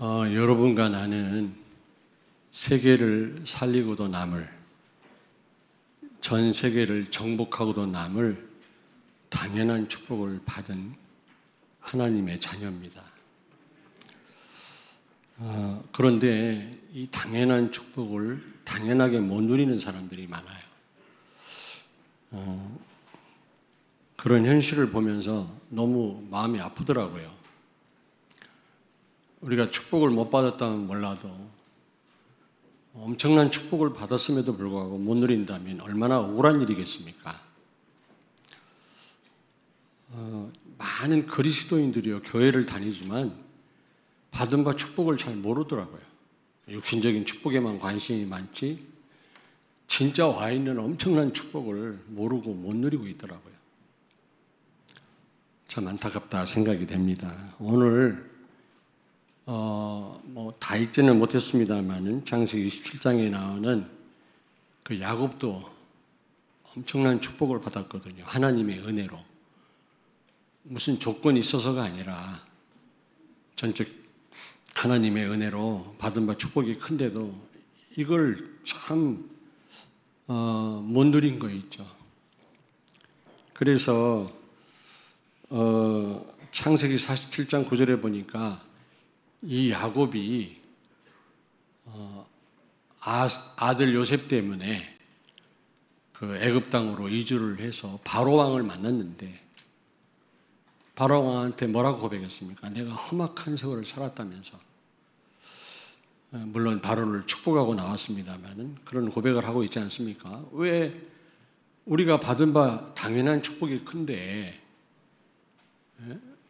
여러분과 나는 세계를 살리고도 남을, 전 세계를 정복하고도 남을 당연한 축복을 받은 하나님의 자녀입니다. 그런데 이 당연한 축복을 당연하게 못 누리는 사람들이 많아요. 그런 현실을 보면서 너무 마음이 아프더라고요. 우리가 축복을 못 받았다면 몰라도 엄청난 축복을 받았음에도 불구하고 못 누린다면 얼마나 억울한 일이겠습니까? 많은 그리스도인들이요 교회를 다니지만 받은 바 축복을 잘 모르더라고요. 육신적인 축복에만 관심이 많지 진짜 와 있는 엄청난 축복을 모르고 못 누리고 있더라고요. 참 안타깝다 생각이 됩니다. 오늘 다 읽지는 못했습니다만은 창세기 27장에 나오는 그 야곱도 엄청난 축복을 받았거든요. 하나님의 은혜로. 무슨 조건이 있어서가 아니라 전적 하나님의 은혜로 받은 바 축복이 큰데도 이걸 참 못 누린 거 있죠. 그래서 창세기 47장 9절에 보니까 이 야곱이 아들 요셉 때문에 그 애굽 땅으로 이주를 해서 바로 왕을 만났는데 바로 왕한테 뭐라고 고백했습니까? 내가 험악한 세월을 살았다면서. 물론 바로를 축복하고 나왔습니다만은 그런 고백을 하고 있지 않습니까? 왜 우리가 받은 바 당연한 축복이 큰데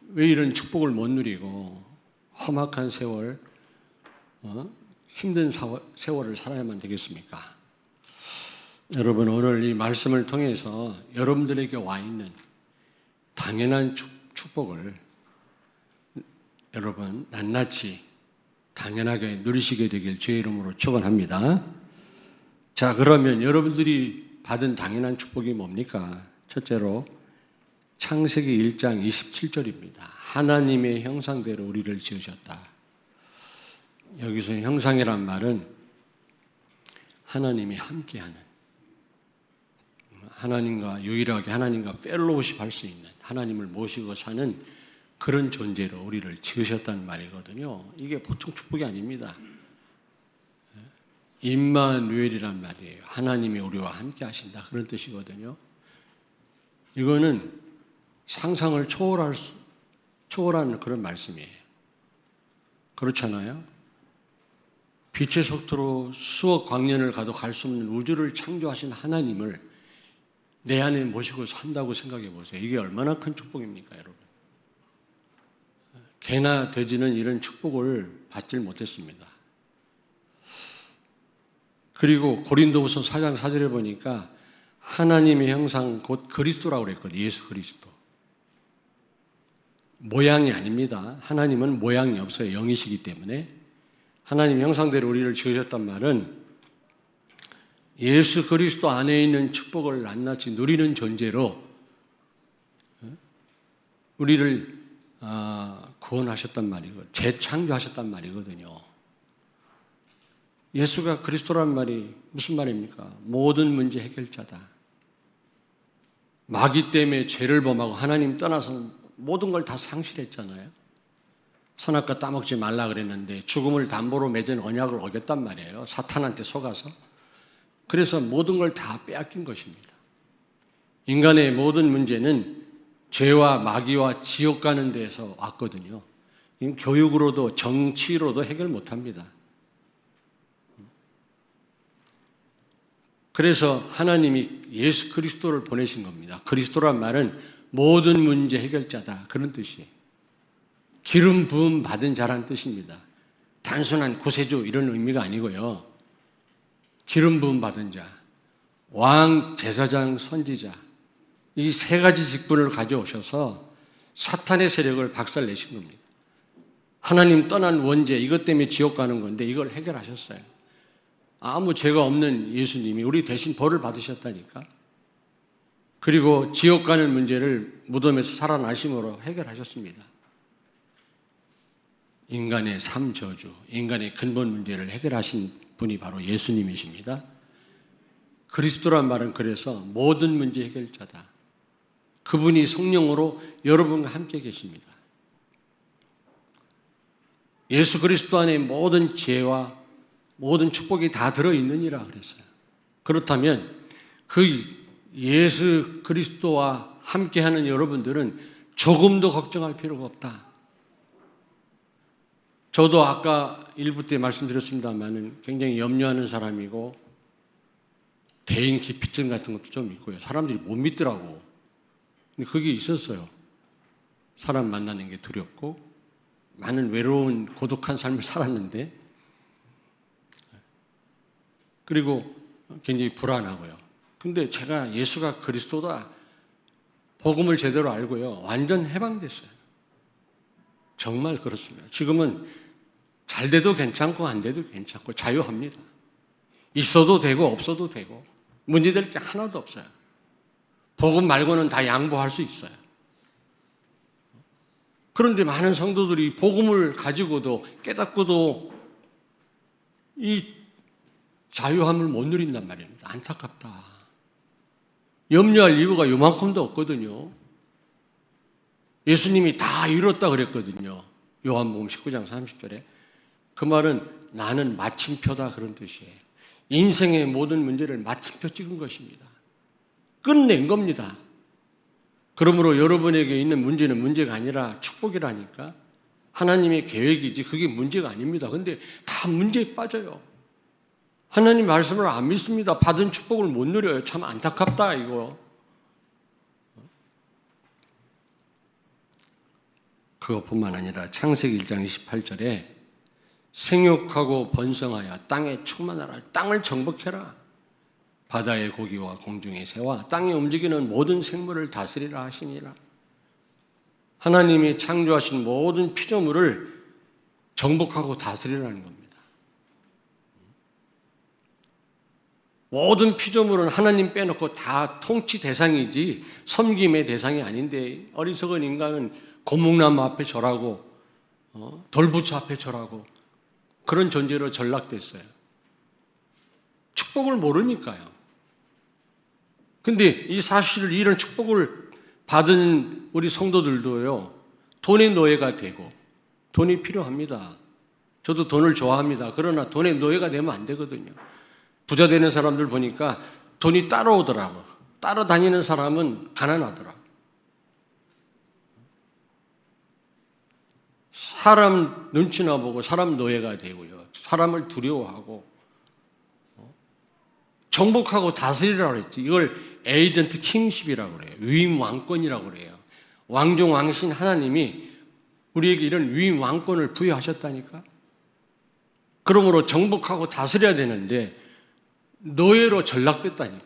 왜 이런 축복을 못 누리고 험악한 세월, 힘든 세월을 살아야만 되겠습니까? 여러분, 오늘 이 말씀을 통해서 여러분들에게 와 있는 당연한 축복을 여러분 낱낱이 당연하게 누리시게 되길 주의 이름으로 축원합니다. 자, 그러면 여러분들이 받은 당연한 축복이 뭡니까? 첫째로 창세기 1장 27절입니다. 하나님의 형상대로 우리를 지으셨다. 여기서 형상이란 말은 하나님이 함께하는, 하나님과 유일하게 하나님과 펠로우십 할 수 있는, 하나님을 모시고 사는 그런 존재로 우리를 지으셨다는 말이거든요. 이게 보통 축복이 아닙니다. 임마누엘이란 말이에요. 하나님이 우리와 함께 하신다, 그런 뜻이거든요. 이거는 상상을 초월하는 그런 말씀이에요. 그렇잖아요? 빛의 속도로 수억 광년을 가도 갈 수 없는 우주를 창조하신 하나님을 내 안에 모시고 산다고 생각해 보세요. 이게 얼마나 큰 축복입니까, 여러분? 개나 돼지는 이런 축복을 받질 못했습니다. 그리고 고린도후서 4장 4절에 보니까 하나님의 형상 곧 그리스도라고 그랬거든요. 예수 그리스도. 모양이 아닙니다. 하나님은 모양이 없어요. 영이시기 때문에. 하나님 형상대로 우리를 지으셨단 말은 예수 그리스도 안에 있는 축복을 낱낱이 누리는 존재로 우리를 구원하셨단 말이고 재창조하셨단 말이거든요. 예수가 그리스도란 말이 무슨 말입니까? 모든 문제 해결자다. 마귀 때문에 죄를 범하고 하나님 떠나서 모든 걸 다 상실했잖아요. 선악과 따먹지 말라 그랬는데 죽음을 담보로 맺은 언약을 어겼단 말이에요. 사탄한테 속아서. 그래서 모든 걸 다 빼앗긴 것입니다. 인간의 모든 문제는 죄와 마귀와 지옥 가는 데에서 왔거든요. 교육으로도 정치로도 해결 못합니다. 그래서 하나님이 예수 그리스도를 보내신 겁니다. 그리스도란 말은 모든 문제 해결자다, 그런 뜻이에요. 기름 부음 받은 자란 뜻입니다. 단순한 구세주 이런 의미가 아니고요. 기름 부음 받은 자, 왕, 제사장, 선지자, 이 세 가지 직분을 가져오셔서 사탄의 세력을 박살내신 겁니다. 하나님 떠난 원죄, 이것 때문에 지옥 가는 건데 이걸 해결하셨어요. 아무 죄가 없는 예수님이 우리 대신 벌을 받으셨다니까. 그리고 지옥 가는 문제를 무덤에서 살아나심으로 해결하셨습니다. 인간의 삶 저주, 인간의 근본 문제를 해결하신 분이 바로 예수님이십니다. 그리스도란 말은 그래서 모든 문제 해결자다. 그분이 성령으로 여러분과 함께 계십니다. 예수 그리스도 안에 모든 지혜와 모든 축복이 다 들어있느니라 그랬어요. 그렇다면 그 예수 그리스도와 함께하는 여러분들은 조금도 걱정할 필요가 없다. 저도 아까 일부 때 말씀드렸습니다만 굉장히 염려하는 사람이고 대인 기피증 같은 것도 좀 있고요. 사람들이 못 믿더라고. 근데 그게 있었어요. 사람 만나는 게 두렵고 많은 외로운 고독한 삶을 살았는데 그리고 굉장히 불안하고요. 근데 제가 예수가 그리스도다 복음을 제대로 알고요. 완전 해방됐어요. 정말 그렇습니다. 지금은 잘 돼도 괜찮고 안 돼도 괜찮고 자유합니다. 있어도 되고 없어도 되고 문제될 게 하나도 없어요. 복음 말고는 다 양보할 수 있어요. 그런데 많은 성도들이 복음을 가지고도 깨닫고도 이 자유함을 못 누린단 말입니다. 안타깝다. 염려할 이유가 요만큼도 없거든요. 예수님이 다 이뤘다 그랬거든요. 요한복음 19장 30절에. 그 말은 나는 마침표다 그런 뜻이에요. 인생의 모든 문제를 마침표 찍은 것입니다. 끝낸 겁니다. 그러므로 여러분에게 있는 문제는 문제가 아니라 축복이라니까. 하나님의 계획이지 그게 문제가 아닙니다. 근데 다 문제에 빠져요. 하나님 말씀을 안 믿습니다. 받은 축복을 못 누려요. 참 안타깝다 이거. 그것뿐만 아니라 창세기 1장 28절에 생육하고 번성하여 땅에 충만하라. 땅을 정복해라. 바다의 고기와 공중의 새와 땅에 움직이는 모든 생물을 다스리라 하시니라. 하나님이 창조하신 모든 피조물을 정복하고 다스리라는 겁니다. 모든 피조물은 하나님 빼놓고 다 통치 대상이지 섬김의 대상이 아닌데 어리석은 인간은 고목나무 앞에 절하고 돌부처 앞에 절하고 그런 존재로 전락됐어요. 축복을 모르니까요. 근데 이 사실을 이런 축복을 받은 우리 성도들도요. 돈의 노예가 되고 돈이 필요합니다. 저도 돈을 좋아합니다. 그러나 돈의 노예가 되면 안 되거든요. 부자 되는 사람들 보니까 돈이 따라오더라고요. 따라다니는 사람은 가난하더라고요. 사람 눈치나 보고 사람 노예가 되고요. 사람을 두려워하고 정복하고 다스리라고 했지. 이걸 에이전트 킹십이라고 그래요. 위임 왕권이라고 그래요. 왕중 왕신 하나님이 우리에게 이런 위임 왕권을 부여하셨다니까. 그러므로 정복하고 다스려야 되는데 노예로 전락됐다니까.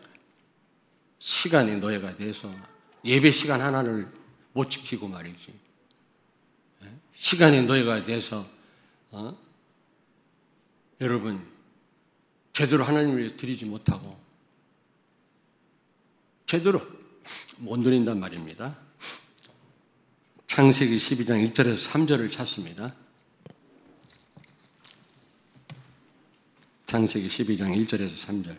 시간의 노예가 돼서 예배 시간 하나를 못 지키고 말이지. 시간의 노예가 돼서 여러분 제대로 하나님을 드리지 못하고 제대로 못 누린단 말입니다. 창세기 12장 1절에서 3절을 찾습니다. 창세기 12장 1절에서 3절.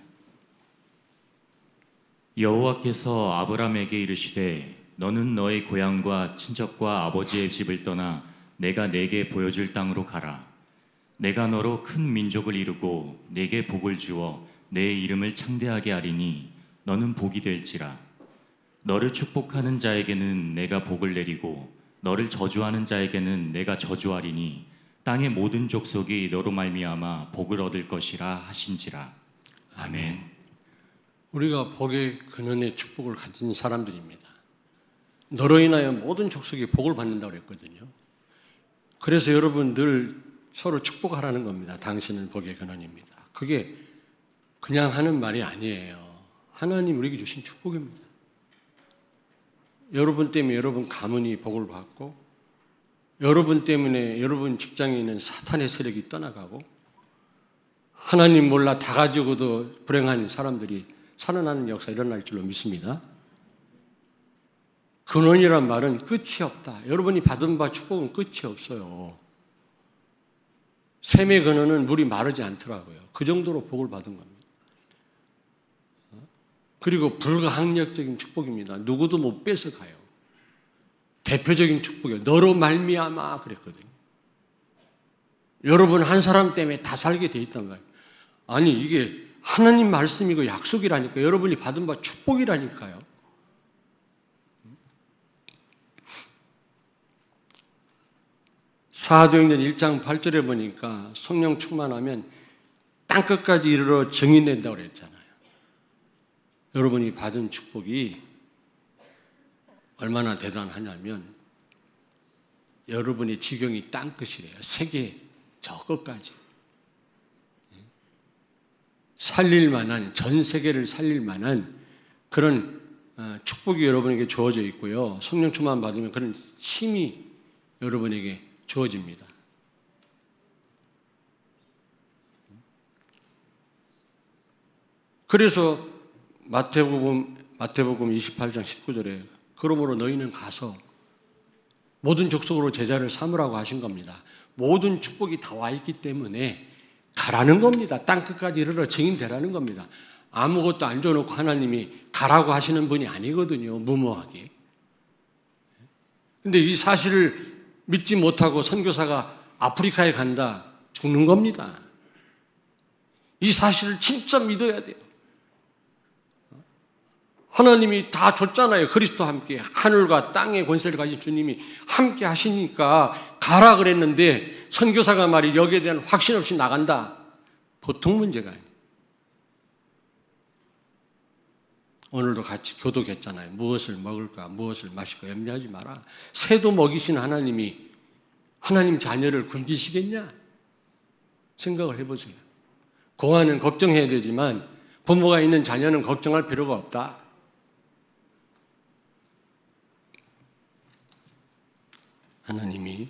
여호와께서 아브람에게 이르시되 너는 너의 고향과 친척과 아버지의 집을 떠나 내가 내게 보여줄 땅으로 가라. 내가 너로 큰 민족을 이루고 내게 복을 주어 내 이름을 창대하게 하리니 너는 복이 될지라. 너를 축복하는 자에게는 내가 복을 내리고 너를 저주하는 자에게는 내가 저주하리니 땅의 모든 족속이 너로 말미암아 복을 얻을 것이라 하신지라. 아멘. 우리가 복의 근원의 축복을 가진 사람들입니다. 너로 인하여 모든 족속이 복을 받는다고 그랬거든요. 그래서 여러분 늘 서로 축복하라는 겁니다. 당신은 복의 근원입니다. 그게 그냥 하는 말이 아니에요. 하나님 우리에게 주신 축복입니다. 여러분 때문에 여러분 가문이 복을 받고 여러분 때문에 여러분 직장에 있는 사탄의 세력이 떠나가고 하나님 몰라 다 가지고도 불행한 사람들이 살아나는 역사 일어날 줄로 믿습니다. 근원이란 말은 끝이 없다. 여러분이 받은 바 축복은 끝이 없어요. 샘의 근원은 물이 마르지 않더라고요. 그 정도로 복을 받은 겁니다. 그리고 불가항력적인 축복입니다. 누구도 못 뺏어가요. 대표적인 축복이에요. 너로 말미암아 그랬거든요. 여러분 한 사람 때문에 다 살게 돼 있단 말이에요. 아니 이게 하나님 말씀이고 약속이라니까. 여러분이 받은 바 축복이라니까요. 사도행전 1장 8절에 보니까 성령 충만하면 땅끝까지 이르러 증인된다고 그랬잖아요. 여러분이 받은 축복이 얼마나 대단하냐면 여러분의 지경이 땅끝이래요. 세계 저 끝까지. 살릴 만한, 전 세계를 살릴 만한 그런 축복이 여러분에게 주어져 있고요. 성령 충만 받으면 그런 힘이 여러분에게 주어집니다. 그래서 마태복음 28장 19절에 그러므로 너희는 가서 모든 족속으로 제자를 삼으라고 하신 겁니다. 모든 축복이 다 와 있기 때문에 가라는 겁니다. 땅끝까지 이르러 증인되라는 겁니다. 아무것도 안 줘놓고 하나님이 가라고 하시는 분이 아니거든요. 무모하게. 근데 이 사실을 믿지 못하고 선교사가 아프리카에 간다. 죽는 겁니다. 이 사실을 진짜 믿어야 돼요. 하나님이 다 줬잖아요. 그리스도와 함께 하늘과 땅의 권세를 가진 주님이 함께 하시니까 가라 그랬는데 선교사가 말이 여기에 대한 확신 없이 나간다. 보통 문제가 아니에요. 오늘도 같이 교독했잖아요. 무엇을 먹을까 무엇을 마실까 염려하지 마라. 새도 먹이신 하나님이 하나님 자녀를 굶기시겠냐? 생각을 해보세요. 고아는 걱정해야 되지만 부모가 있는 자녀는 걱정할 필요가 없다. 하나님이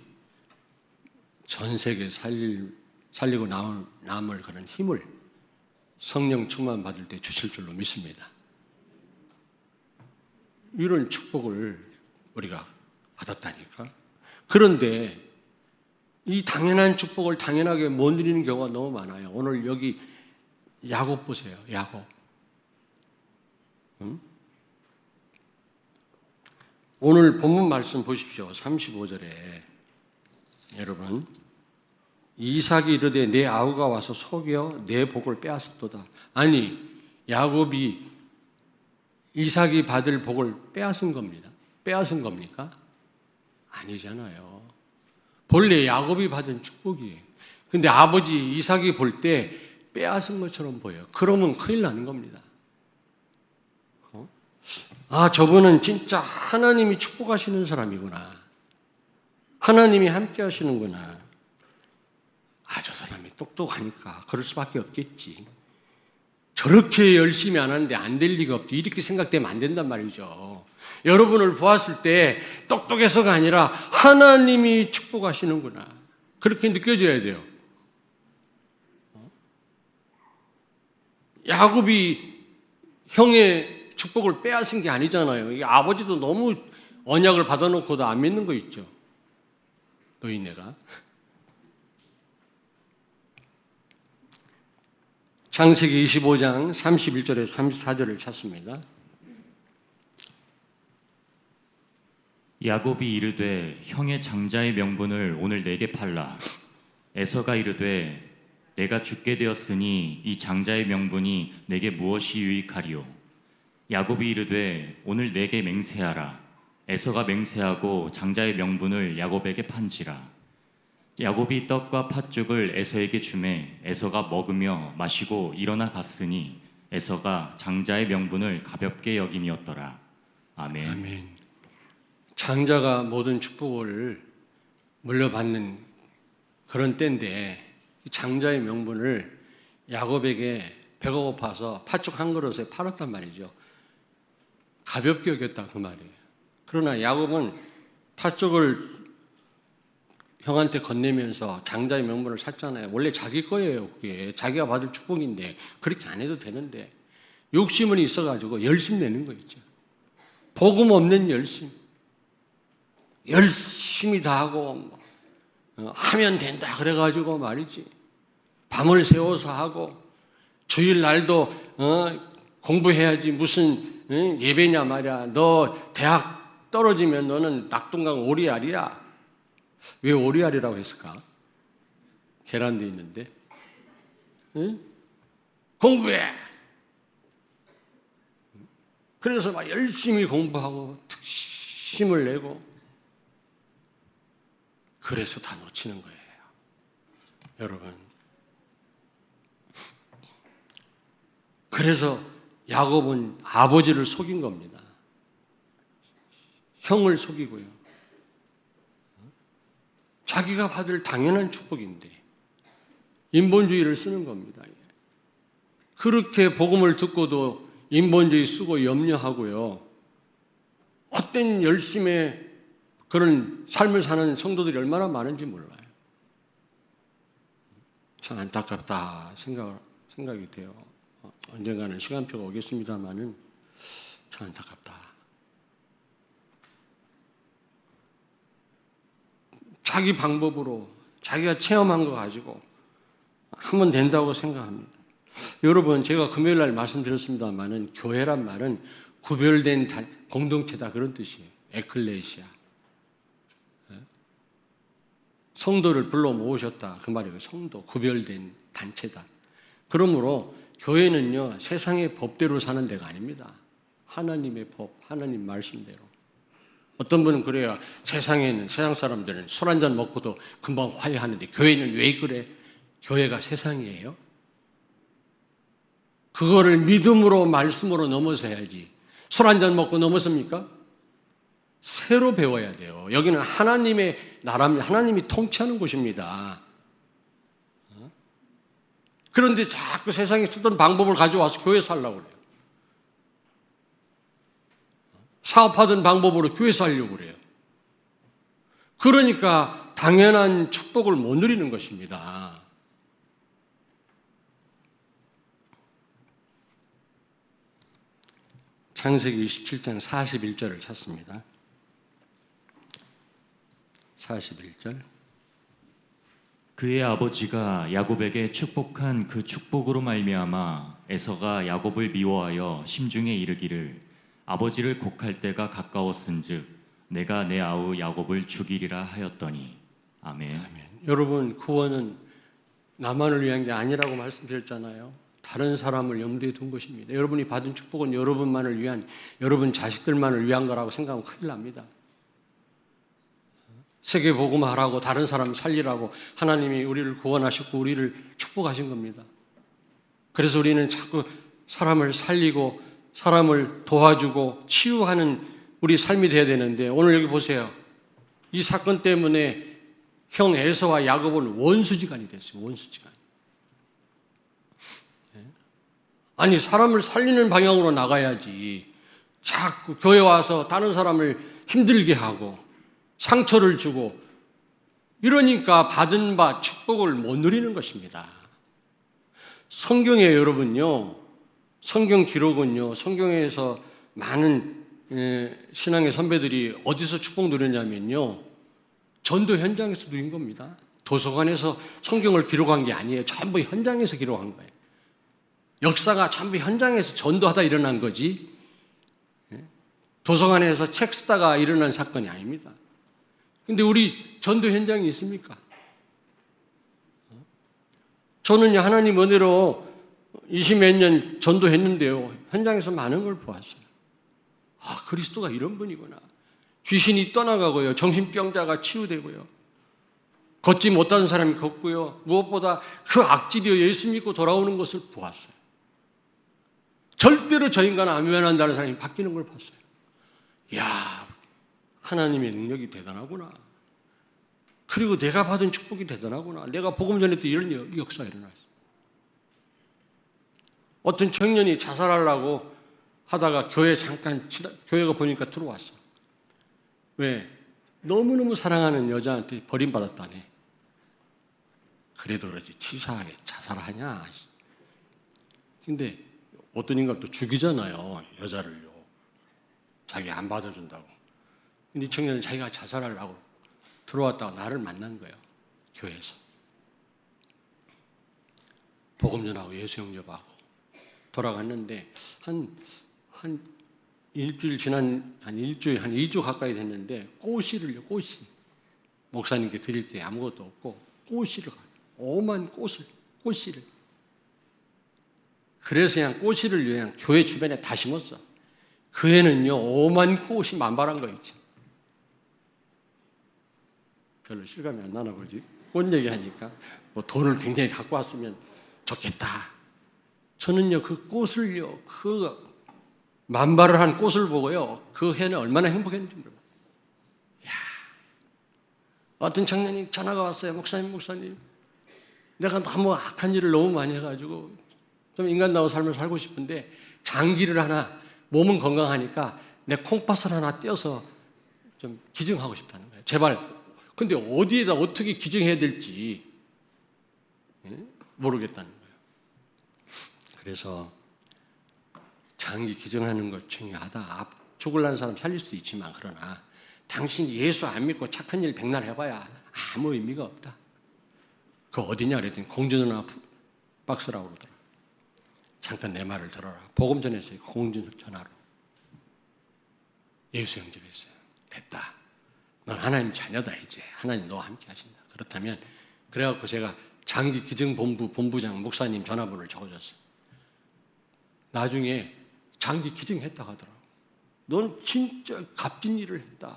전 세계 살리고 남을 그런 힘을 성령 충만 받을 때 주실 줄로 믿습니다. 이런 축복을 우리가 받았다니까. 그런데 이 당연한 축복을 당연하게 못 누리는 경우가 너무 많아요. 오늘 여기 야곱 보세요. 야곱. 오늘 본문 말씀 보십시오. 35절에 여러분 이삭이 이르되 내 아우가 와서 속여 내 복을 빼앗았도다. 아니 야곱이 이삭이 받을 복을 빼앗은 겁니다. 빼앗은 겁니까? 아니잖아요. 본래 야곱이 받은 축복이에요. 근데 아버지 이삭이 볼 때 빼앗은 것처럼 보여요. 그러면 큰일 나는 겁니다. 아, 저분은 진짜 하나님이 축복하시는 사람이구나. 하나님이 함께 하시는구나. 아, 저 사람이 똑똑하니까 그럴 수밖에 없겠지. 저렇게 열심히 안 하는데 안 될 리가 없지. 이렇게 생각되면 안 된단 말이죠. 여러분을 보았을 때 똑똑해서가 아니라 하나님이 축복하시는구나. 그렇게 느껴져야 돼요. 야곱이 형의 축복을 빼앗은 게 아니잖아요. 이게 아버지도 너무 언약을 받아놓고도 안 믿는 거 있죠. 노인네가. 창세기 25장 31절에 34절을 찾습니다. 야곱이 이르되 형의 장자의 명분을 오늘 내게 팔라. 에서가 이르되 내가 죽게 되었으니 이 장자의 명분이 내게 무엇이 유익하리요. 야곱이 이르되 오늘 내게 맹세하라. 에서가 맹세하고 장자의 명분을 야곱에게 판지라. 야곱이 떡과 팥죽을 에서에게 주매 에서가 먹으며 마시고 일어나 갔으니 에서가 장자의 명분을 가볍게 여김이었더라. 아멘. 아멘. 장자가 모든 축복을 물려받는 그런 때인데 장자의 명분을 야곱에게 배가 고파서 팥죽 한 그릇에 팔았단 말이죠. 가볍게 여겼다 그 말이에요. 그러나 야곱은 팥죽을 형한테 건네면서 장자의 명분을 샀잖아요. 원래 자기 거예요. 그게 자기가 받을 축복인데 그렇게 안 해도 되는데 욕심은 있어가지고 열심 내는 거 있죠. 복음 없는 열심. 열심히 다 하고 하면 된다 그래가지고 말이지 밤을 새워서 하고 주일날도 공부해야지 무슨 예배냐 말이야. 너 대학 떨어지면 너는 낙동강 오리알이야. 왜 오리알이라고 했을까? 계란도 있는데. 응? 공부해. 그래서 막 열심히 공부하고 특심을 내고 그래서 다 놓치는 거예요. 여러분. 그래서 야곱은 아버지를 속인 겁니다. 형을 속이고요. 자기가 받을 당연한 축복인데 인본주의를 쓰는 겁니다. 그렇게 복음을 듣고도 인본주의 쓰고 염려하고요. 헛된 열심의 그런 삶을 사는 성도들이 얼마나 많은지 몰라요. 참 안타깝다 생각이 돼요. 언젠가는 시간표가 오겠습니다만은 참 안타깝다. 자기 방법으로 자기가 체험한 거 가지고 하면 된다고 생각합니다. 여러분 제가 금요일 날 말씀드렸습니다만은 교회란 말은 구별된 공동체다 그런 뜻이에요. 에클레시아. 성도를 불러 모으셨다 그 말이에요. 성도 구별된 단체다. 그러므로 교회는요 세상의 법대로 사는 데가 아닙니다. 하나님의 법, 하나님 말씀대로. 어떤 분은 그래요. 세상 사람들은 술 한잔 먹고도 금방 화해하는데 교회는 왜 그래? 교회가 세상이에요? 그거를 믿음으로 말씀으로 넘어서야지. 술 한잔 먹고 넘어섭니까? 새로 배워야 돼요. 여기는 하나님의 나라입니다. 하나님이 통치하는 곳입니다. 그런데 자꾸 세상에 쓰던 방법을 가져와서 교회 살려고 그래요. 사업하던 방법으로 교회 살려고 그래요. 그러니까 당연한 축복을 못 누리는 것입니다. 창세기 27장 41절을 찾습니다. 41절. 그의 아버지가 야곱에게 축복한 그 축복으로 말미암아 에서가 야곱을 미워하여 심중에 이르기를 아버지를 곡할 때가 가까웠은즉 내가 내 아우 야곱을 죽이리라 하였더니. 아멘. 아멘. 여러분 구원은 나만을 위한 게 아니라고 말씀드렸잖아요. 다른 사람을 염두에 둔 것입니다. 여러분이 받은 축복은 여러분만을 위한, 여러분 자식들만을 위한 거라고 생각하면 큰일 납니다. 세계 복음화하라고 다른 사람 살리라고 하나님이 우리를 구원하셨고 우리를 축복하신 겁니다. 그래서 우리는 자꾸 사람을 살리고 사람을 도와주고 치유하는 우리 삶이 돼야 되는데 오늘 여기 보세요. 이 사건 때문에 형 에서와 야곱은 원수지간이 됐어요. 원수지간. 아니 사람을 살리는 방향으로 나가야지. 자꾸 교회 와서 다른 사람을 힘들게 하고 상처를 주고 이러니까 받은 바 축복을 못 누리는 것입니다. 성경에 여러분요. 성경 기록은요. 성경에서 많은 신앙의 선배들이 어디서 축복 누렸냐면요. 전도 현장에서 누린 겁니다. 도서관에서 성경을 기록한 게 아니에요. 전부 현장에서 기록한 거예요. 역사가 전부 현장에서 전도하다 일어난 거지 도서관에서 책 쓰다가 일어난 사건이 아닙니다. 근데 우리 전도 현장이 있습니까? 저는 하나님 은혜로 20몇 년 전도했는데요. 현장에서 많은 걸 보았어요. 아, 그리스도가 이런 분이구나. 귀신이 떠나가고요. 정신병자가 치유되고요. 걷지 못하는 사람이 걷고요. 무엇보다 그 악질이여 예수 믿고 돌아오는 것을 보았어요. 절대로 저 인간은 안 변한다는 사람이 바뀌는 걸 봤어요. 이야, 하나님의 능력이 대단하구나. 그리고 내가 받은 축복이 대단하구나. 내가 복음 전했던 이런 역사가 일어났어요. 어떤 청년이 자살하려고 하다가 교회가 보니까 들어왔어. 왜? 너무너무 사랑하는 여자한테 버림받았다네. 그래도 그러지 치사하게 자살하냐. 근데 어떤 인간 또 죽이잖아요. 여자를요. 자기 안 받아준다고. 근데 이 청년은 자기가 자살하려고 들어왔다가 나를 만난 거예요. 교회에서. 복음 전하고 예수 영접하고 돌아갔는데 한 일주일 지난 한 2주 가까이 됐는데 꼬시를요, 꼬시. 목사님께 드릴 게 아무것도 없고 꼬시를 가요. 오만 꼬시를. 그래서 그냥 꼬시를 그냥 교회 주변에 다 심었어. 그 해는요, 오만 꽃이 만발한 거 있죠. 별로 실감이 안 나나 보지. 꽃 얘기하니까 뭐 돈을 굉장히 갖고 왔으면 좋겠다. 저는요, 그 꽃을요, 그 만발을 한 꽃을 보고요, 그 해는 얼마나 행복했는지 몰라요. 야, 어떤 청년이 전화가 왔어요. 목사님, 내가 너무 악한 일을 너무 많이 해가지고 좀 인간다운 삶을 살고 싶은데 장기를 하나, 몸은 건강하니까 내 콩팥을 하나 떼어서 좀 기증하고 싶다는 거예요. 제발. 근데 어디에다 어떻게 기증해야 될지 모르겠다는 거예요. 그래서 장기 기증하는 것 중요하다. 죽을라는 사람 살릴 수 있지만 그러나 당신이 예수 안 믿고 착한 일 백날 해봐야 아무 의미가 없다. 그거 어디냐 그랬더니 공중전화 박스라고 그러더라. 잠깐 내 말을 들어라. 복음 전했어요. 공중전화로. 예수 영접했어요. 됐다. 넌 하나님 자녀다 이제. 하나님 너와 함께 하신다. 그렇다면 그래갖고 제가 장기 기증본부 본부장 목사님 전화번호를 적어줬어요. 나중에 장기 기증했다고 하더라고. 넌 진짜 값진 일을 했다.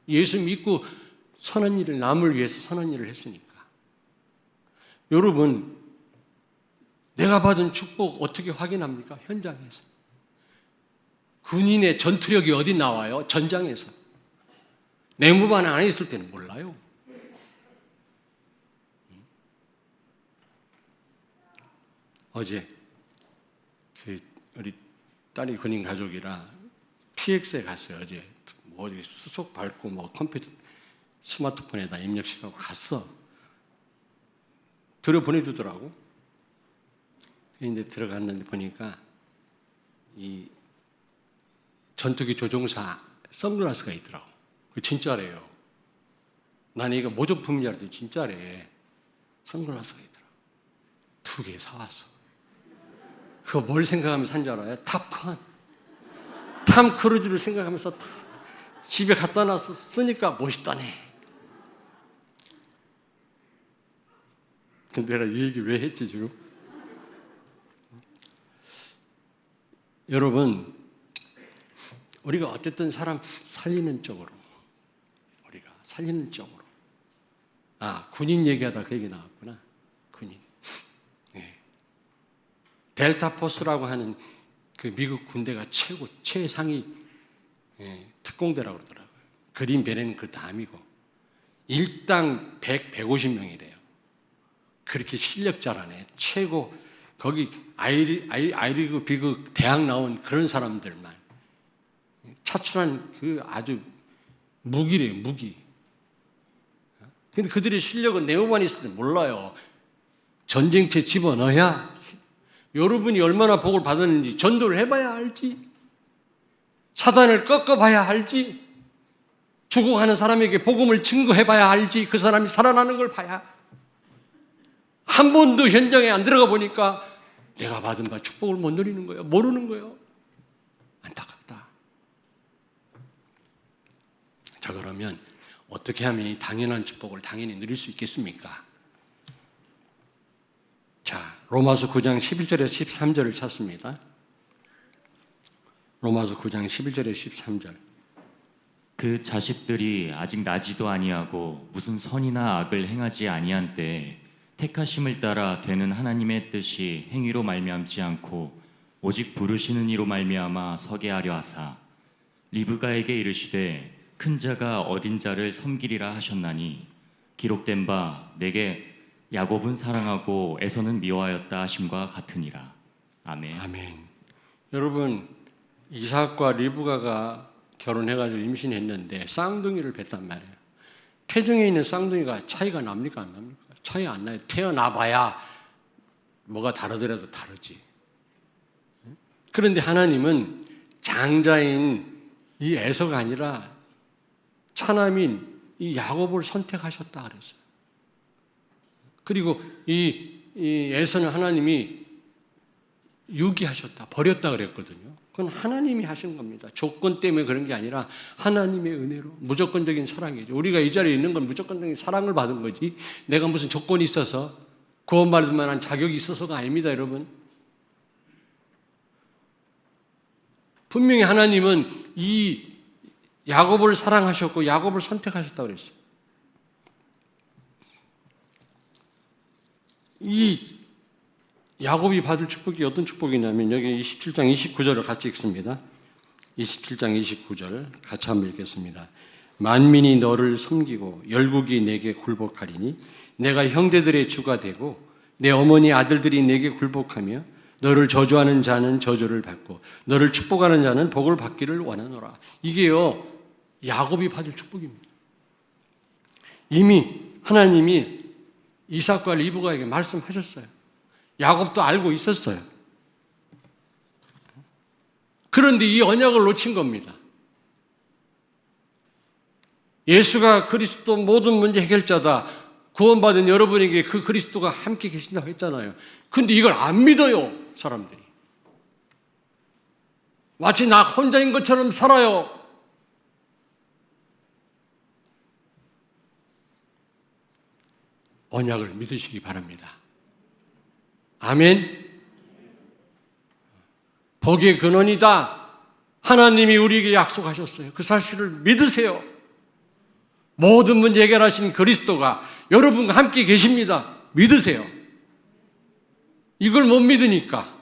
예수 믿고 선한 일을, 남을 위해서 선한 일을 했으니까. 여러분, 내가 받은 축복 어떻게 확인합니까? 현장에서. 군인의 전투력이 어디 나와요? 전장에서. 내무반 안에 있을 때는 몰라요. 어제 우리 딸이 군인 가족이라 PX에 갔어요. 어제 뭐 어디 수속 밟고 뭐 컴퓨터 스마트폰에다 입력시키고 갔어. 들여보내주더라고. 근데 들어갔는데 보니까 이 전투기 조종사 선글라스가 있더라고. 그 진짜래요. 나는 이거 모조품인 줄 알았더니 진짜래. 선글라스가 있더라고. 2개 사왔어. 그거 뭘 생각하면서 산 줄 알아요? 탑컨. 탐 크루즈를 생각하면서 집에 갖다 놔서 쓰니까 멋있다네. 근데 내가 이 얘기 왜 했지 지금? 여러분, 우리가 어쨌든 사람 살리는 쪽으로, 우리가 살리는 쪽으로. 군인 얘기하다 그 얘기 나왔구나. 군인. 네. 델타 포스라고 하는 그 미국 군대가 최상위 특공대라고 그러더라고요. 그린베레는 그 다음이고 일당 150명이래요. 그렇게 실력자라네. 최고 거기 아이리그 비그 대학 나온 그런 사람들만 차출한 그 아주 무기래요. 무기. 근데 그들의 실력은 내후반에 있을 때 몰라요. 전쟁터에 집어넣어야 여러분이 얼마나 복을 받았는지 전도를 해봐야 알지. 사단을 꺾어봐야 알지. 죽어가는 사람에게 복음을 증거해봐야 알지. 그 사람이 살아나는 걸 봐야. 한 번도 현장에 안 들어가 보니까 내가 받은 바 축복을 못 누리는 거예요. 모르는 거예요. 안타깝다. 자, 그러면 어떻게 하면 이 당연한 축복을 당연히 누릴 수 있겠습니까? 자, 로마서 9장 11절에서 13절을 찾습니다. 로마서 9장 11절에서 13절. 그 자식들이 아직 나지도 아니하고 무슨 선이나 악을 행하지 아니한 때에 택하심을 따라 되는 하나님의 뜻이 행위로 말미암지 않고 오직 부르시는 이로 말미암아 서게 하려 하사 리브가에게 이르시되 큰 자가 어린 자를 섬기리라 하셨나니 기록된 바 내게 야곱은 사랑하고 에서는 미워하였다 하심과 같으니라. 아멘. 아멘. 여러분, 이삭과 리브가가 결혼해가지고 임신했는데 쌍둥이를 뵀단 말이에요. 태중에 있는 쌍둥이가 차이가 납니까 안 납니까? 차이 안 나요. 태어나봐야 뭐가 다르더라도 다르지. 그런데 하나님은 장자인 이 에서가 아니라 차남인 이 야곱을 선택하셨다 그랬어요. 그리고 이 에서는 하나님이 유기하셨다, 버렸다 그랬거든요. 그건 하나님이 하신 겁니다. 조건 때문에 그런 게 아니라 하나님의 은혜로, 무조건적인 사랑이죠. 우리가 이 자리에 있는 건 무조건적인 사랑을 받은 거지, 내가 무슨 조건이 있어서 구원받을 만한 자격이 있어서가 아닙니다, 여러분. 분명히 하나님은 이 야곱을 사랑하셨고 야곱을 선택하셨다고 그랬어요. 이 야곱이 받을 축복이 어떤 축복이냐면, 여기 27장 29절을 같이 읽습니다. 27장 29절 같이 한번 읽겠습니다. 만민이 너를 섬기고 열국이 내게 굴복하리니 내가 형제들의 주가 되고 내 어머니 아들들이 내게 굴복하며 너를 저주하는 자는 저주를 받고 너를 축복하는 자는 복을 받기를 원하노라. 이게요, 야곱이 받을 축복입니다. 이미 하나님이 이삭과 리브가에게 말씀하셨어요. 야곱도 알고 있었어요. 그런데 이 언약을 놓친 겁니다. 예수가 그리스도 모든 문제 해결자다, 구원받은 여러분에게 그 그리스도가 함께 계신다고 했잖아요. 근데 이걸 안 믿어요, 사람들이. 마치 나 혼자인 것처럼 살아요. 언약을 믿으시기 바랍니다. 아멘. 복의 근원이다, 하나님이 우리에게 약속하셨어요. 그 사실을 믿으세요. 모든 문제 해결하신 그리스도가 여러분과 함께 계십니다. 믿으세요. 이걸 못 믿으니까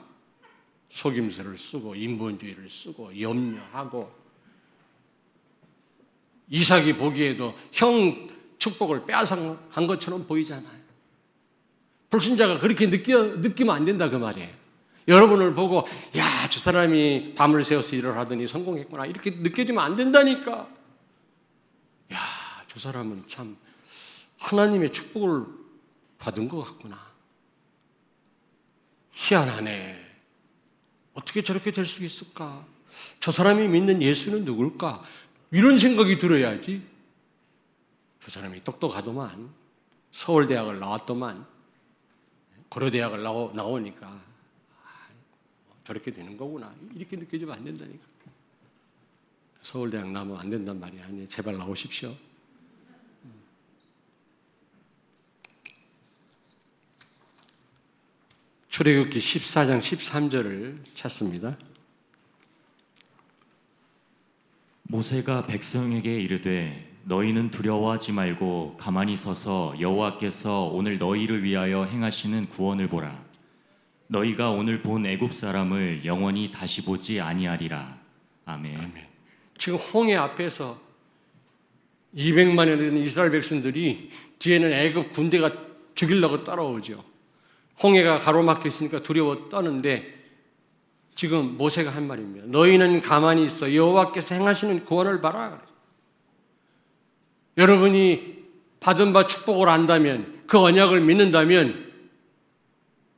속임수를 쓰고 인본주의를 쓰고 염려하고, 이삭이 보기에도 형 축복을 빼앗아간 것처럼 보이잖아요. 불신자가 그렇게 느끼면 안 된다, 그 말이에요. 여러분을 보고 야, 저 사람이 밤을 새워서 일을 하더니 성공했구나, 이렇게 느껴지면 안 된다니까. 야, 저 사람은 참 하나님의 축복을 받은 것 같구나, 희한하네, 어떻게 저렇게 될 수 있을까, 저 사람이 믿는 예수는 누굴까, 이런 생각이 들어야지. 저 사람이 똑똑하더만, 서울대학을 나왔더만, 고려대학을 나오니까 저렇게 되는 거구나, 이렇게 느껴지면 안 된다니까. 서울대학 나오면 안 된단 말이야. 아니, 제발 나오십시오. 출애굽기 14장 13절을 찾습니다. 모세가 백성에게 이르되 너희는 두려워하지 말고 가만히 서서 여호와께서 오늘 너희를 위하여 행하시는 구원을 보라. 너희가 오늘 본 애굽 사람을 영원히 다시 보지 아니하리라. 아멘. 아멘. 지금 홍해 앞에서 200만여 되는 이스라엘 백성들이 뒤에는 애굽 군대가 죽이려고 따라오죠. 홍해가 가로막혀 있으니까 두려워 떠는데, 지금 모세가 한 말입니다. 너희는 가만히 있어 여호와께서 행하시는 구원을 봐라. 여러분이 받은 바 축복을 안다면, 그 언약을 믿는다면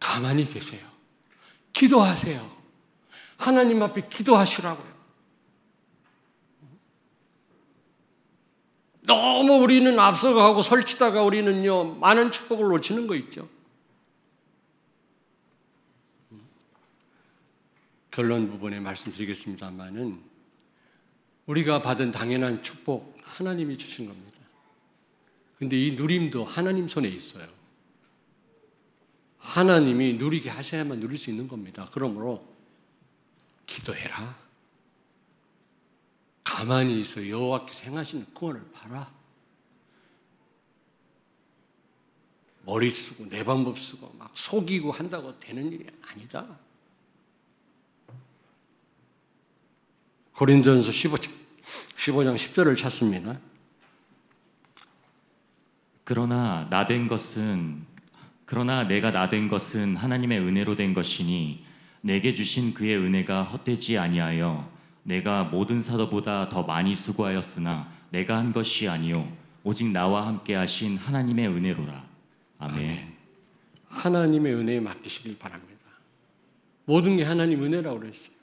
가만히 계세요. 기도하세요. 하나님 앞에 기도하시라고요. 너무 우리는 앞서가고 설치다가 우리는요, 많은 축복을 놓치는 거 있죠. 결론 부분에 말씀드리겠습니다만은, 우리가 받은 당연한 축복 하나님이 주신 겁니다. 근데 이 누림도 하나님 손에 있어요. 하나님이 누리게 하셔야만 누릴 수 있는 겁니다. 그러므로 기도해라. 가만히 있어 여호와께서 행하시는 구원을 봐라. 머리 쓰고 내 방법 쓰고 막 속이고 한다고 되는 일이 아니다. 고린도전서 15장 10절을 찾습니다. 그러나 내가 나 된 것은 하나님의 은혜로 된 것이니 내게 주신 그의 은혜가 헛되지 아니하여 내가 모든 사도보다 더 많이 수고하였으나 내가 한 것이 아니요 오직 나와 함께 하신 하나님의 은혜로라. 아멘. 아멘. 하나님의 은혜에 맡기시길 바랍니다. 모든 게 하나님 은혜라고 그랬어요.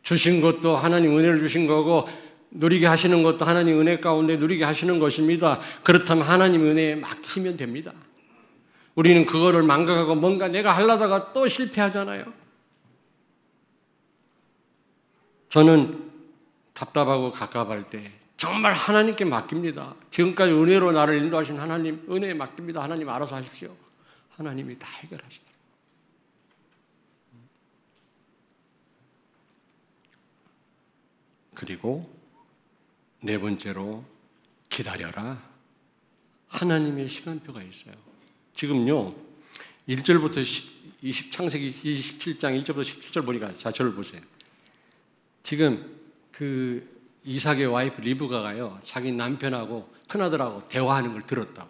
주신 것도 하나님 은혜를 주신 거고, 누리게 하시는 것도 하나님 은혜 가운데 누리게 하시는 것입니다. 그렇다면 하나님 은혜에 맡기시면 됩니다. 우리는 그거를 망각하고 뭔가 내가 하려다가 또 실패하잖아요. 저는 답답하고 갑갑할 때 정말 하나님께 맡깁니다. 지금까지 은혜로 나를 인도하신 하나님, 은혜에 맡깁니다. 하나님 알아서 하십시오. 하나님이 다 해결하시더라고요. 그리고 네 번째로 기다려라. 하나님의 시간표가 있어요. 지금요, 1절부터 창세기 27장 1절부터 17절 보니까, 자, 저를 보세요. 지금 그 이삭의 와이프 리브가가요, 자기 남편하고 큰아들하고 대화하는 걸 들었다고.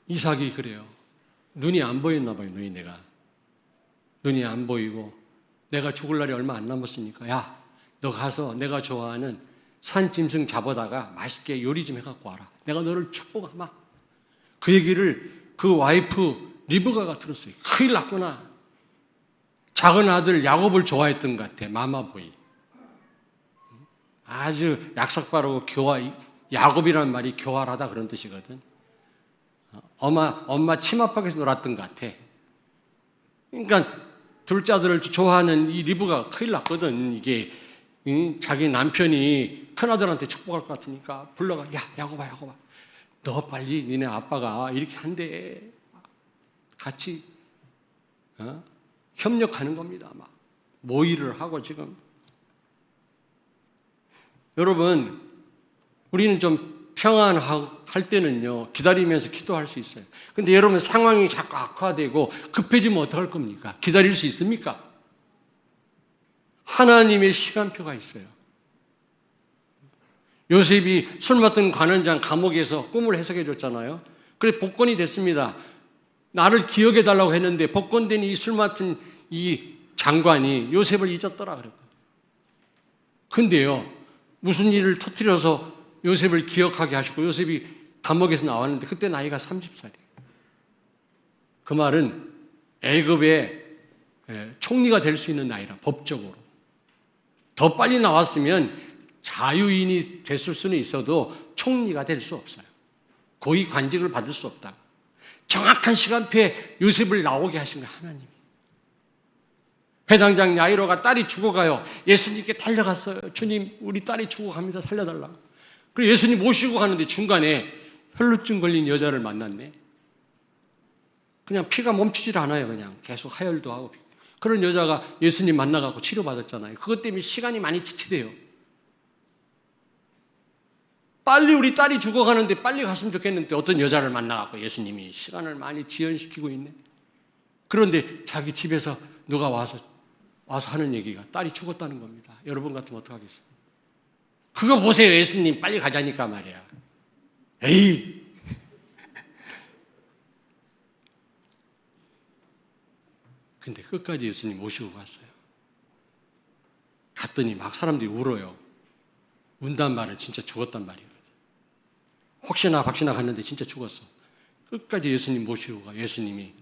이삭이 그래요. 눈이 안 보였나 봐요, 눈이 안 보이고, 내가 죽을 날이 얼마 안 남았으니까, 야, 너 가서 내가 좋아하는 산짐승 잡아다가 맛있게 요리 좀 해갖고 와라. 내가 너를 축복하마. 그 얘기를 그 와이프 리브가가 들었어요. 큰일 났구나. 작은 아들 야곱을 좋아했던 것 같아. 마마보이. 아주 약삭빠르고 야곱이라는 말이 교활하다 그런 뜻이거든. 엄마 치맛박에서 놀았던 것 같아. 그러니까 둘째 아들을 좋아하는 이 리브가 큰일 났거든. 이게 자기 남편이 큰아들한테 축복할 것 같으니까 불러가. 야, 야곱아, 너 빨리 니네 아빠가 이렇게 한대. 같이 협력하는 겁니다. 막 모의를 하고 지금. 여러분, 우리는 좀 평안할 때는요, 기다리면서 기도할 수 있어요. 근데 여러분 상황이 자꾸 악화되고 급해지면 어떡할 겁니까? 기다릴 수 있습니까? 하나님의 시간표가 있어요. 요셉이 술 맡은 관원장 감옥에서 꿈을 해석해 줬잖아요. 그래 복권이 됐습니다. 나를 기억해 달라고 했는데 복권된 이 술 맡은 이 장관이 요셉을 잊었더라 그랬거든요. 근데요, 무슨 일을 터뜨려서 요셉을 기억하게 하시고 요셉이 감옥에서 나왔는데 그때 나이가 30살이에요. 그 말은 애굽의 총리가 될 수 있는 나이라, 법적으로. 더 빨리 나왔으면 자유인이 됐을 수는 있어도 총리가 될 수 없어요. 고위 관직을 받을 수 없다. 정확한 시간표에 요셉을 나오게 하신 거예요, 하나님이. 회당장 야이로가 딸이 죽어가요. 예수님께 달려갔어요. 주님, 우리 딸이 죽어갑니다. 살려달라고. 그리고 예수님 모시고 가는데 중간에 혈루증 걸린 여자를 만났네. 그냥 피가 멈추질 않아요. 그냥 계속 하혈도 하고. 그런 여자가 예수님 만나갖고 치료받았잖아요. 그것 때문에 시간이 많이 지체돼요. 빨리 우리 딸이 죽어가는데 빨리 갔으면 좋겠는데 어떤 여자를 만나갖고 예수님이 시간을 많이 지연시키고 있네. 그런데 자기 집에서 누가 와서 하는 얘기가 딸이 죽었다는 겁니다. 여러분 같으면 어떡하겠어요? 그거 보세요. 예수님 빨리 가자니까 말이야. 에이! 근데 끝까지 예수님 모시고 갔어요. 갔더니 막 사람들이 울어요. 운단 말은 진짜 죽었단 말이에요. 혹시나 박시나 갔는데 진짜 죽었어. 끝까지 예수님 모시고 가. 예수님이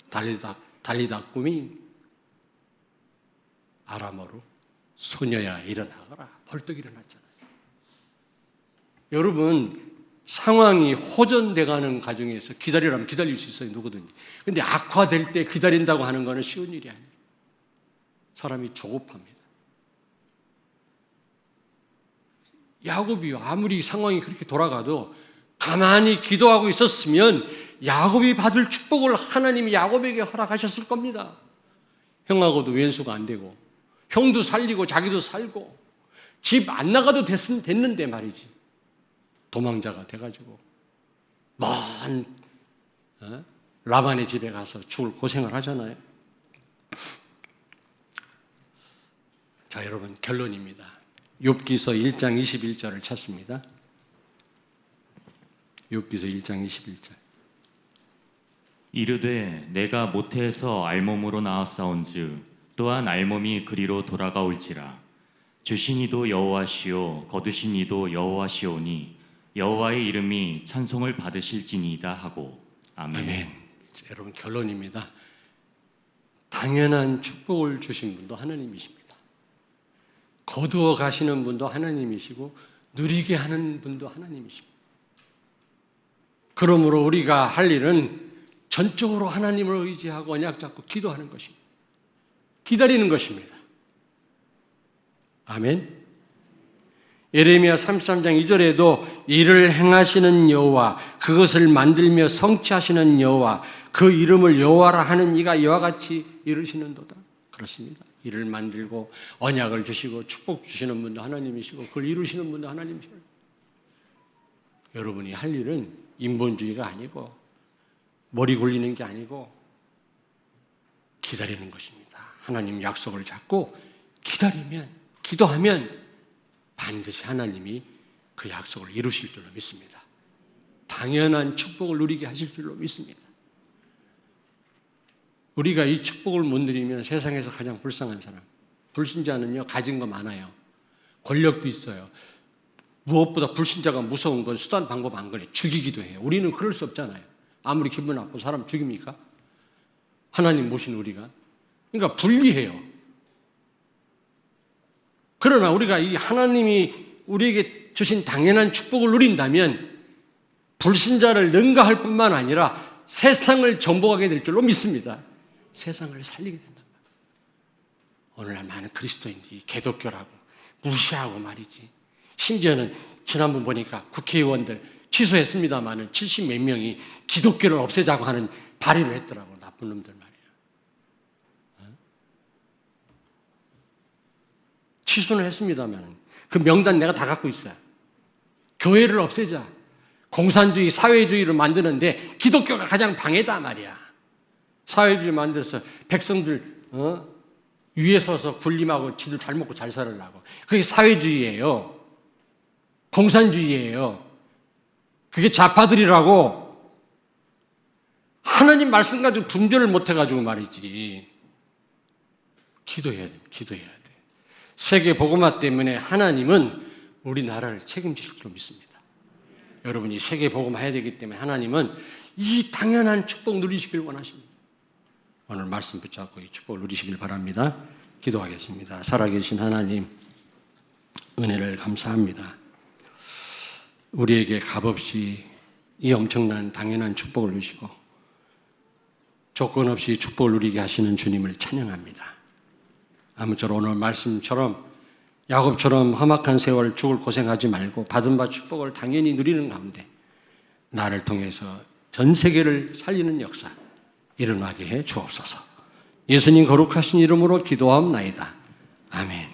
달리다 꿈이 아람어로 소녀야 일어나거라. 벌떡 일어났잖아요. 여러분, 상황이 호전돼가는 과정에서 기다리라면 기다릴 수 있어요. 누구든지. 근데 악화될 때 기다린다고 하는 것은 쉬운 일이 아니에요. 사람이 조급합니다. 야곱이요, 아무리 상황이 그렇게 돌아가도 가만히 기도하고 있었으면 야곱이 받을 축복을 하나님이 야곱에게 허락하셨을 겁니다. 형하고도 왼수가 안 되고 형도 살리고 자기도 살고 집 안 나가도 됐는데 말이지. 도망자가 돼가지고 먼 라반의 집에 가서 죽을 고생을 하잖아요. 자, 여러분, 결론입니다. 욥기서 1장 21절을 찾습니다. 욥기서 1장 21절. 이르되 내가 모태에서 알몸으로 나왔사온즉 또한 알몸이 그리로 돌아가올지라. 주신 이도 여호와시오 거두신 이도 여호와시오니 여호와의 이름이 찬송을 받으실지니이다 하고. 아멘. 아멘. 자, 여러분, 결론입니다. 당연한 축복을 주신 분도 하나님이십니다. 거두어 가시는 분도 하나님이시고 누리게 하는 분도 하나님이십니다. 그러므로 우리가 할 일은 전적으로 하나님을 의지하고 언약 잡고 기도하는 것입니다. 기다리는 것입니다. 아멘. 예레미야 33장 2절에도 이를 행하시는 여호와, 그것을 만들며 성취하시는 여호와, 그 이름을 여호와라 하는 이가 이와 같이 이루시는도다. 그렇습니다. 이를 만들고 언약을 주시고 축복 주시는 분도 하나님이시고 그걸 이루시는 분도 하나님이시고, 여러분이 할 일은 인본주의가 아니고 머리 굴리는 게 아니고 기다리는 것입니다. 하나님 약속을 잡고 기다리면, 기도하면 반드시 하나님이 그 약속을 이루실 줄로 믿습니다. 당연한 축복을 누리게 하실 줄로 믿습니다. 우리가 이 축복을 못 누리면 세상에서 가장 불쌍한 사람, 불신자는요, 가진 거 많아요. 권력도 있어요. 무엇보다 불신자가 무서운 건 수단 방법 안 그래. 죽이기도 해요. 우리는 그럴 수 없잖아요. 아무리 기분 나쁘고 사람 죽입니까? 하나님 모신 우리가. 그러니까 불리해요. 그러나 우리가 이 하나님이 우리에게 주신 당연한 축복을 누린다면 불신자를 능가할 뿐만 아니라 세상을 정복하게 될 줄로 믿습니다. 세상을 살리게 된단 말이에요. 오늘날 많은 그리스도인들이 개독교라고 무시하고 말이지. 심지어는 지난번 보니까 국회의원들 취소했습니다마는 70몇 명이 기독교를 없애자고 하는 발의를 했더라고. 나쁜 놈들 말이에요. 취소는 했습니다만 그 명단 내가 다 갖고 있어요. 교회를 없애자, 공산주의, 사회주의를 만드는데 기독교가 가장 방해다 말이야. 사회주의 만들어서 백성들 위에 서서 군림하고 지들 잘 먹고 잘 살으려고. 그게 사회주의예요. 공산주의예요. 그게 좌파들이라고. 하나님 말씀 가지고 분별을 못 해가지고 말이지. 기도해야 돼. 기도해야 돼. 세계 복음화 때문에 하나님은 우리나라를 책임지실 줄 믿습니다. 여러분이 세계 복음화 해야 되기 때문에 하나님은 이 당연한 축복 누리시길 원하십니다. 오늘 말씀 붙잡고 이 축복을 누리시길 바랍니다. 기도하겠습니다. 살아계신 하나님, 은혜를 감사합니다. 우리에게 값없이 이 엄청난 당연한 축복을 주시고 조건 없이 축복을 누리게 하시는 주님을 찬양합니다. 아무쪼록 오늘 말씀처럼 야곱처럼 험악한 세월 죽을 고생하지 말고 받은 바 축복을 당연히 누리는 가운데 나를 통해서 전 세계를 살리는 역사 일어나게 해 주옵소서. 예수님 거룩하신 이름으로 기도하옵나이다. 아멘.